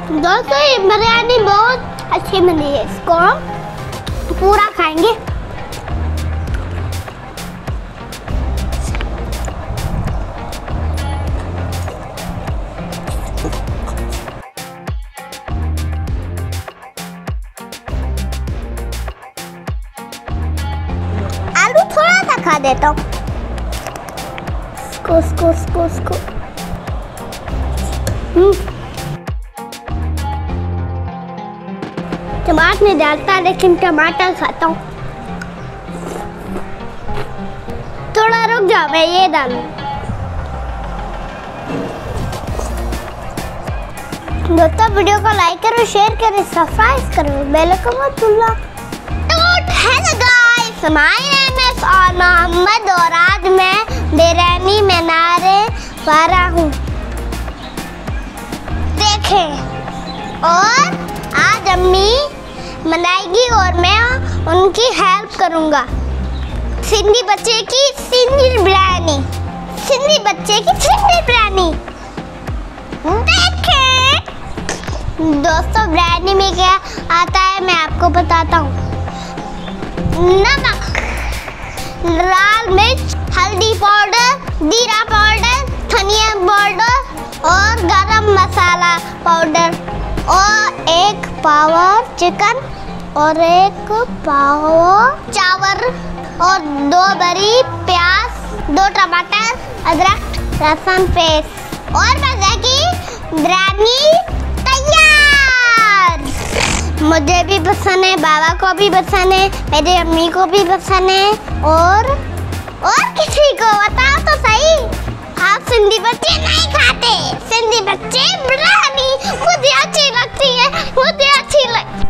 दोस्तों ये बिरयानी बहुत अच्छी बनी है, इसको हम पूरा खाएंगे। आलू थोड़ा सा खा देता हूँ। इसको टमाटर नहीं डालता, लेकिन टमाटर खाता हूँ। थोड़ा रुक जाओ, मैं ये डालूं। दोस्तों वीडियो को लाइक करो, शेयर करो, सब्सक्राइब करो, बेल आइकन मत भूलना। तो hello guys, my name is Mohammad और आज मैं बिरयानी बनाने वाला हूँ। देखें, और आज अम्मी बनाएगी और मैं उनकी हेल्प करूँगा। सिंधी बच्चे की सिंधी बिरयानी, सिंधी बच्चे की सिंधी बिरयानी। देखें दोस्तों, बिरयानी में क्या आता है मैं आपको बताता हूँ। नमक, लाल मिर्च, हल्दी पाउडर, जीरा पाउडर, धनिया पाउडर और गरम मसाला पाउडर और एक पाव चिकन और एक पाव चावल और 2 बड़ी प्याज, 2 टमाटर, अदरक लहसुन पेस्ट और मजे की बिरयानी तैयार। मुझे भी पसंद है, बाबा को भी पसंद है, मेरी अम्मी को भी पसंद है और किसी को बताओ तो सही। आप सिंधी बच्चे नहीं खाते, सिंधी बच्चे बिरयानी मुझे अच्छी लगती है, मुझे अच्छी लगती।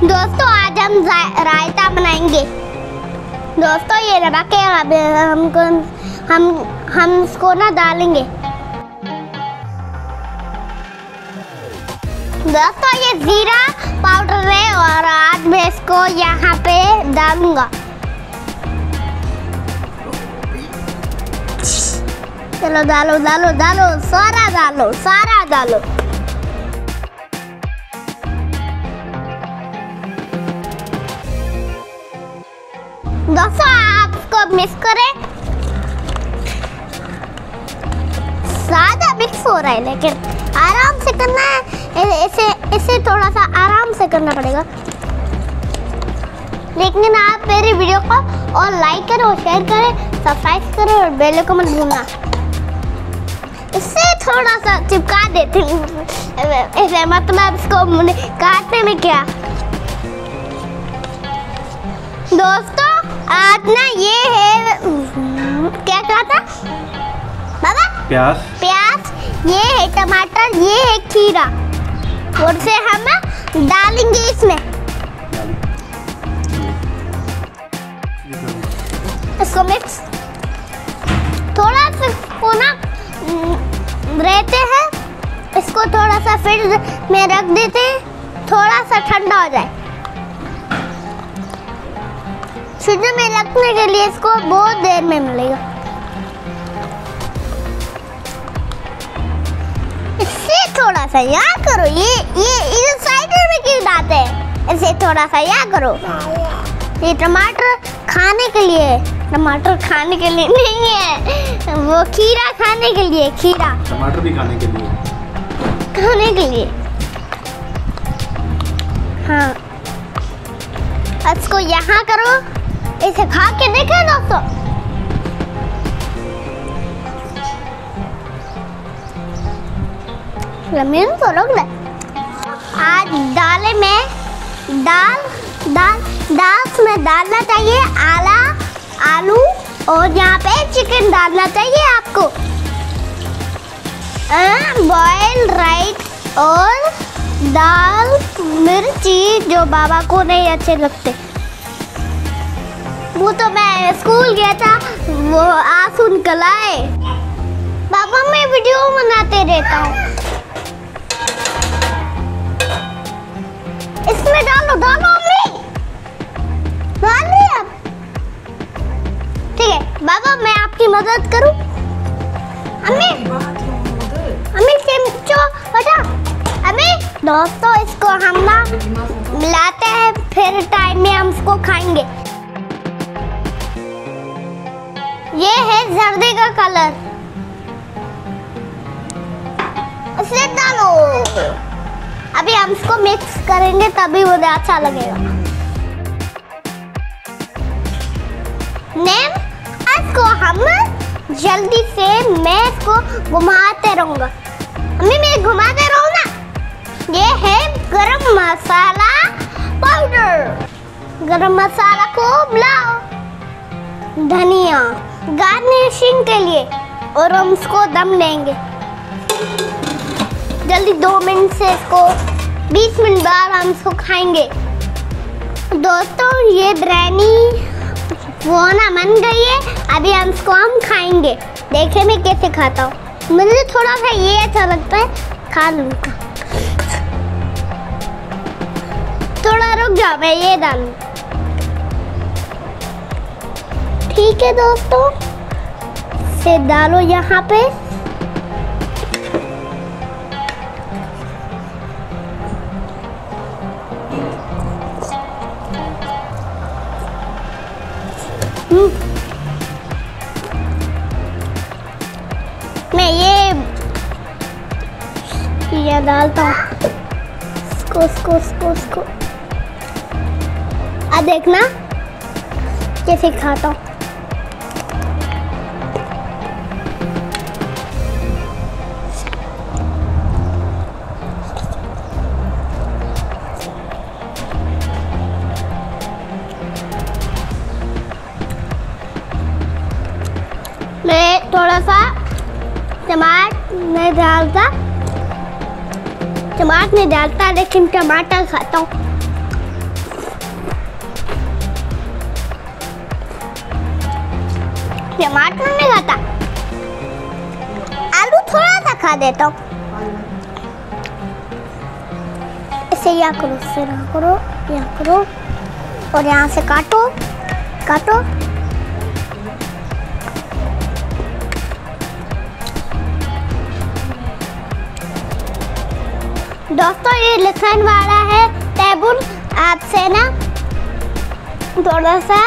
दोस्तों आज हम रायता बनाएंगे। दोस्तों ये नमक है, हम इसको ना डालेंगे। दोस्तों ये जीरा पाउडर है और आज मैं इसको यहाँ पे डालूंगा। चलो डालो डालो डालो, सारा डालो, सारा डालो। दोस्तों आपको मिक्स करें, ज्यादा मिक्स हो रहा है लेकिन आराम से करना है। इसे थोड़ा सा आराम से करना पड़ेगा। लेकिन आप मेरी वीडियो को और लाइक करें और शेयर करें, सब्सक्राइब करें और बेल को मत भूलना। इससे थोड़ा सा चिपका देते हैं, इसे मतलब इसको काटने में क्या। दोस्तों आज ना ये है, क्या कहा था बाबा? प्याज। प्याज, ये है टमाटर, ये है खीरा, और से हम डालेंगे इसमें। इसको मिक्स थोड़ा सा को ना रहते हैं, इसको थोड़ा सा फ्रिज में रख देते हैं, थोड़ा सा ठंडा हो जाए। फ्रिज में रखने के लिए इसको बहुत देर में मिलेगा। इससे थोड़ा सा यहाँ करो, ये साइड में क्यों डालते हैं? इसे थोड़ा सा यहाँ करो। ये टमाटर खाने के लिए, टमाटर खाने के लिए नहीं है, वो खीरा खाने के लिए। खीरा टमाटर भी खाने के लिए, खाने के लिए। हाँ, इसको यहाँ करो, इसे खा के देखें दोस्तों। जमीन तो रोक ले। आज दाल में दाल में डालना चाहिए आलू, और यहाँ पे चिकन डालना चाहिए आपको। बॉइल्ड राइस और दाल मिर्ची जो बाबा को नहीं अच्छे लगते। वो तो मैं स्कूल गया था, वो आंसू निकल आए। बाबा मैं वीडियो बनाते रहता हूँ। इसमें डालो अम्मी, डालिए अब। ठीक है बाबा, मैं आपकी मदद करूं? अम्मी चिमचो बता। अम्मी दोस्तों इसको हम ना मिलाते हैं, फिर टाइम में हम इसको खाएंगे। ये है जर्दे का कलर, इसे डालो। अभी हम इसको मिक्स करेंगे तभी वो अच्छा लगेगा। नेम इसको हम जल्दी से, मैं इसको घुमाते रहूंगा। अम्मी मैं घुमाते रहूँ ना। ये है गरम मसाला पाउडर, गरम मसाला को मिलाओ, धनिया गार्निशिंग के लिए, और हम इसको दम लेंगे जल्दी 2 मिनट से। इसको 20 मिनट बाद हम इसको खाएंगे। दोस्तों ये बिरयानी वो ना बन गई है, अभी हम इसको खाएंगे। देखे मैं कैसे खाता हूँ, मुझे थोड़ा सा ये अच्छा लगता है, खा लूँगा। थोड़ा रुक जाओ, मैं ये डालूँ। ठीक है दोस्तों, से डालो यहाँ पे। मैं ये डालता हूँ, इसको। अब देखना कैसे खाता हूँ। मैं थोड़ा सा टमाटर नहीं डालता, लेकिन टमाटर खाता हूँ। टमाटर नहीं खाता, आलू थोड़ा सा खा देता हूँ। इसे यहाँ करो, इससे यहाँ करो, यहाँ करो, और यहाँ से काटो। दोस्तों ये लेसन वाला है टेबल, आपसे ना थोड़ा सा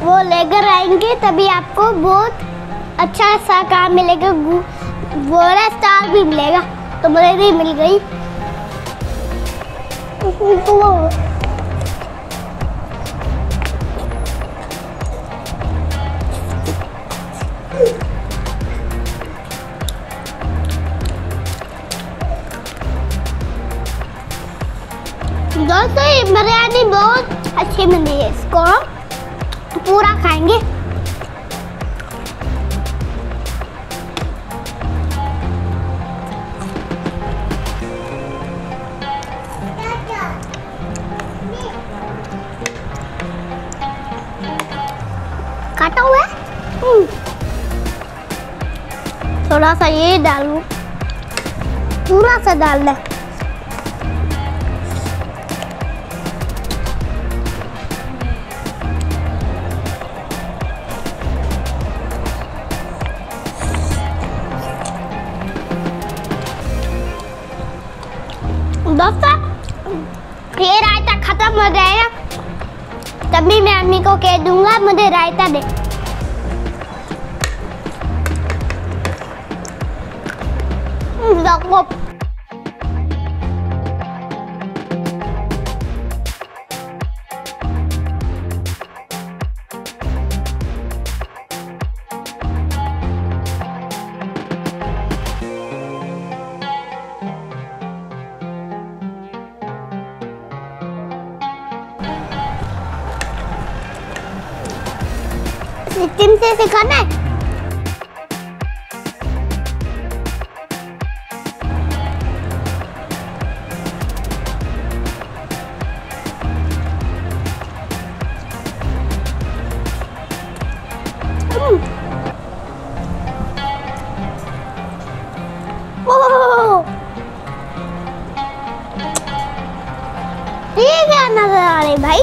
वो लेकर आएंगे तभी आपको बहुत अच्छा सा काम मिलेगा, बोरा स्टार भी मिलेगा। तो मुझे भी मिल गई। दोस्तों ये बिरयानी बहुत अच्छी बनी है, इसको हम पूरा खाएंगे। काटा हुआ है, थोड़ा सा ये डालूं, पूरा सा डाल दे। दोस्तों ये रायता खत्म हो जाएगा तभी मैं अम्मी को कह दूंगा मुझे रायता दे। सिक्किम से सिखाना है। ये क्या नजर आ रही भाई?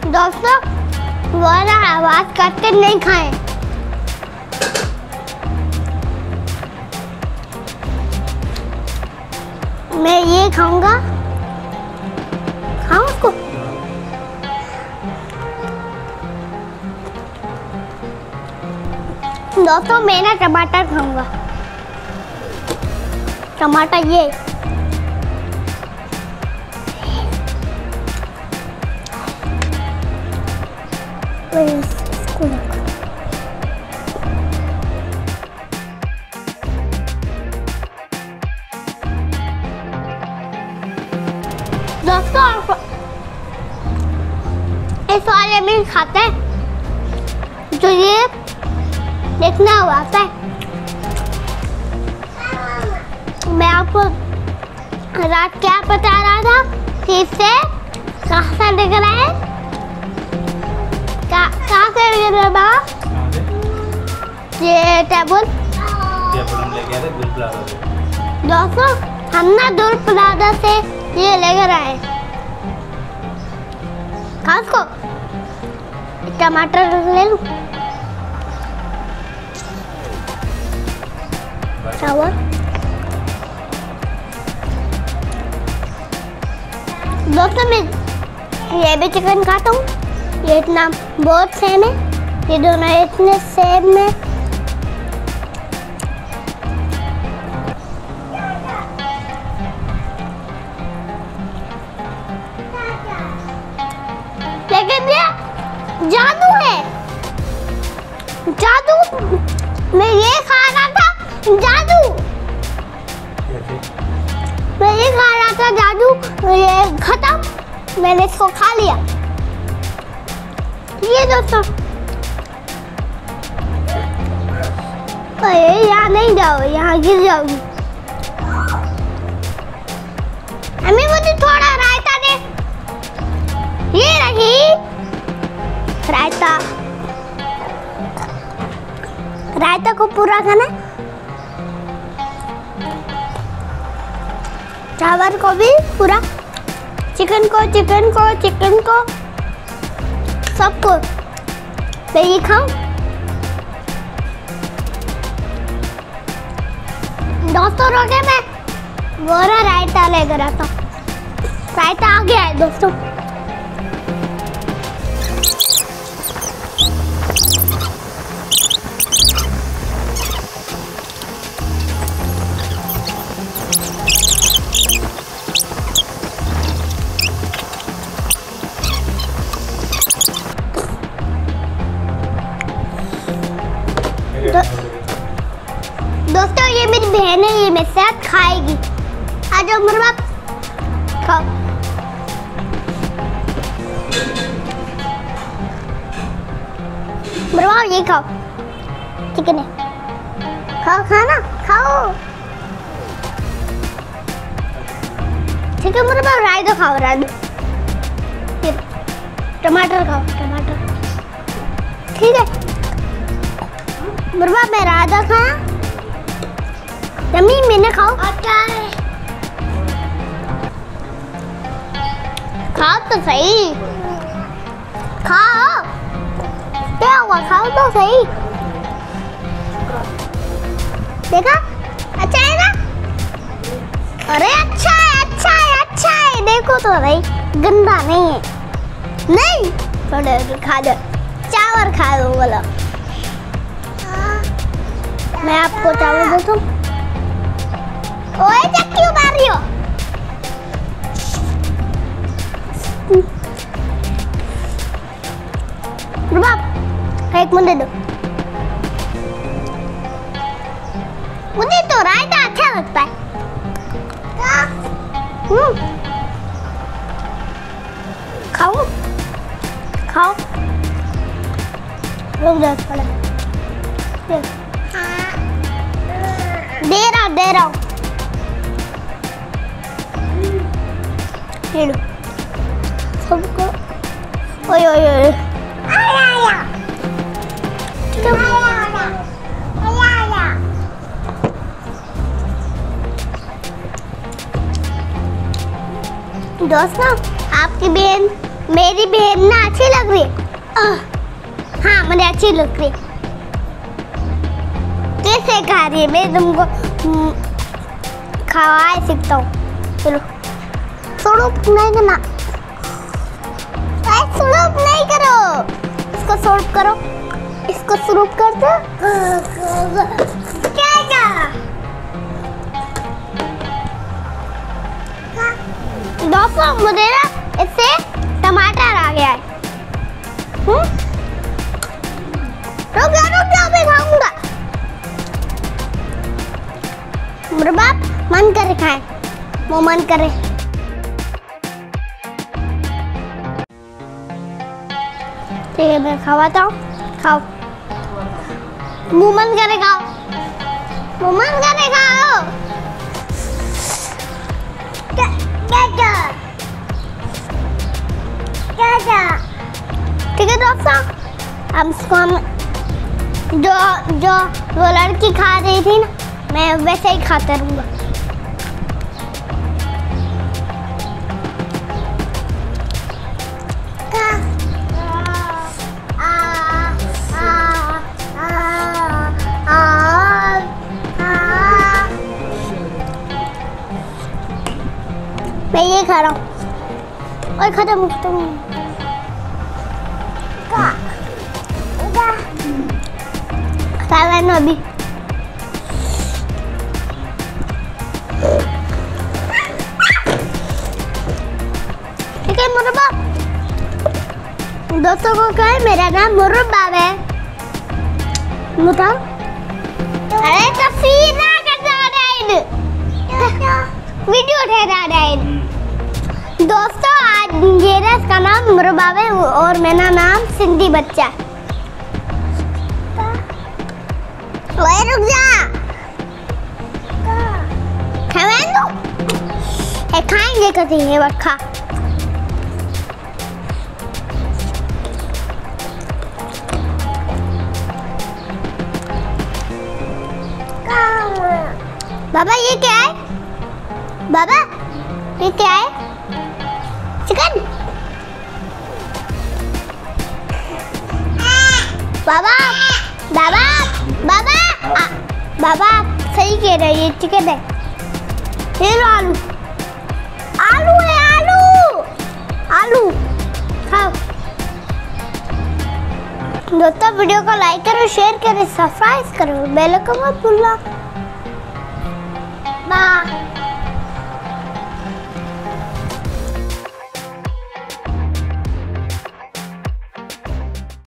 दोस्तों वो ना आवाज करते नहीं खाएं। मैं ये खाऊंगा, खाऊं उसको। दोस्तों मैं ना टमाटर खाऊंगा, टमाटर ये। इसको रखो। दोस्तों इस वाले में खाते हैं जो ये देखना हुआ आता है। मैं आपको रात क्या बता रहा था कि इससे कहाँ से दिख रहा है, कहाँ से दिख रहा है बाबा? ये टेबल दोस्तों हम ना दूर प्लाजा से ये लेकर आए। खास को टमाटर ले लूं। चावल दोस्तों मैं ये भी चिकन खाता हूँ। ये इतना बहुत सेम है, ये दोनों इतने सेम है। लेकिन ये जादू है, जादू। मैं ये खा रहा था जादू, मैं ये खा रहा था जादू, ये खत्म, मैंने इसको खा लिया। ये दोस्तों यहाँ नहीं जाओ, यहाँ गिर जाओगी। अम्मी मुझे थोड़ा रायता दे। ये रही रायता, रायता को पूरा खाना। चावल को भी पूरा, चिकन को सबको। मैं ये खाऊं? दोस्तों रोके मैं बोरा रायता लेकर आता हूँ। रायता आ गया है दोस्तों। दोस्तों ये मेरी बहन है, ये मेरे साथ खाएगी। आ जाओ मेरे बाप, खाओ। मेरे बाप ये खाओ, चिकन है, खाओ खाना खाओ। ठीक है मेरे बाप, रायता खाओ, रायता। फिर टमाटर खाओ, टमाटर। ठीक है मेरे बाप, मैं रायता खाया। यम्मी, मैंने खाओ। खाओ तो सही, खाओ। क्या हुआ, खाओ तो सही। देखा, अच्छा है ना? अरे अच्छा है, अच्छा है, अच्छा है। देखो तो सही, गंदा नहीं है। नहीं, थोड़ा खा दो, चावल खा दो बोलो। मैं आपको चावल देता हूँ। ओए क्या क्यों मार रही हो? बाप, एक मुझे दो। मुझे तो रायता अच्छा लगता है। खाओ खाओ, रुक जाओ थोड़ा। दे रहा हूँ। ले लो सबको। ओए ओए ओए, दोस्तों आपकी बहन, मेरी बहन ना अच्छी लग रही है। हाँ मुझे अच्छी लग रही है। कैसे खा रही है, मैं तुमको खवा सकता हूँ। चलो स्वरूप नहीं करना, स्वरूप नहीं करो, इसको स्वरूप करो, इसको स्वरूप कर दो। क्या दोस्तों मुझे ना इससे टमाटर आ गया है। रुक जाओ मैं खाऊंगा। मेरे बाप मन करे खाए, वो मन करे। ठीक है मैं खवाता हूँ, खाओ। मुंह मन करे खाओ, मुंह मन करे खाओ। ठीक है दोस्तों, अब इसको हम जो वो लड़की खा रही थी ना, मैं वैसे ही खाता रहूंगा। मैं ये खा रहा हूँ और खत्म अभी। ठीक है मुर्रबा, दोस्तों को क्या है, मेरा नाम मुर्रबा है। बताओ। अरे तस्वीर ना करना, वीडियो ठहरा। दोस्तों आज ये इसका नाम मुर्रबा है और मेरा नाम सिंधी बच्चा। ओए रुक जा, खाएंगे कभी ये बखा। बाबा ये क्या है? बाबा ये क्या है? चिकन। बाबा बाबा बाबा बाबा सही कह रहे हैं, ये चिकन है। ये लो आलू, आलू है, आलू आलू खाओ। दोस्तों वीडियो को लाइक करो, शेयर करो, सब्सक्राइब करो, बेल आइकन मत भूलना। बाय।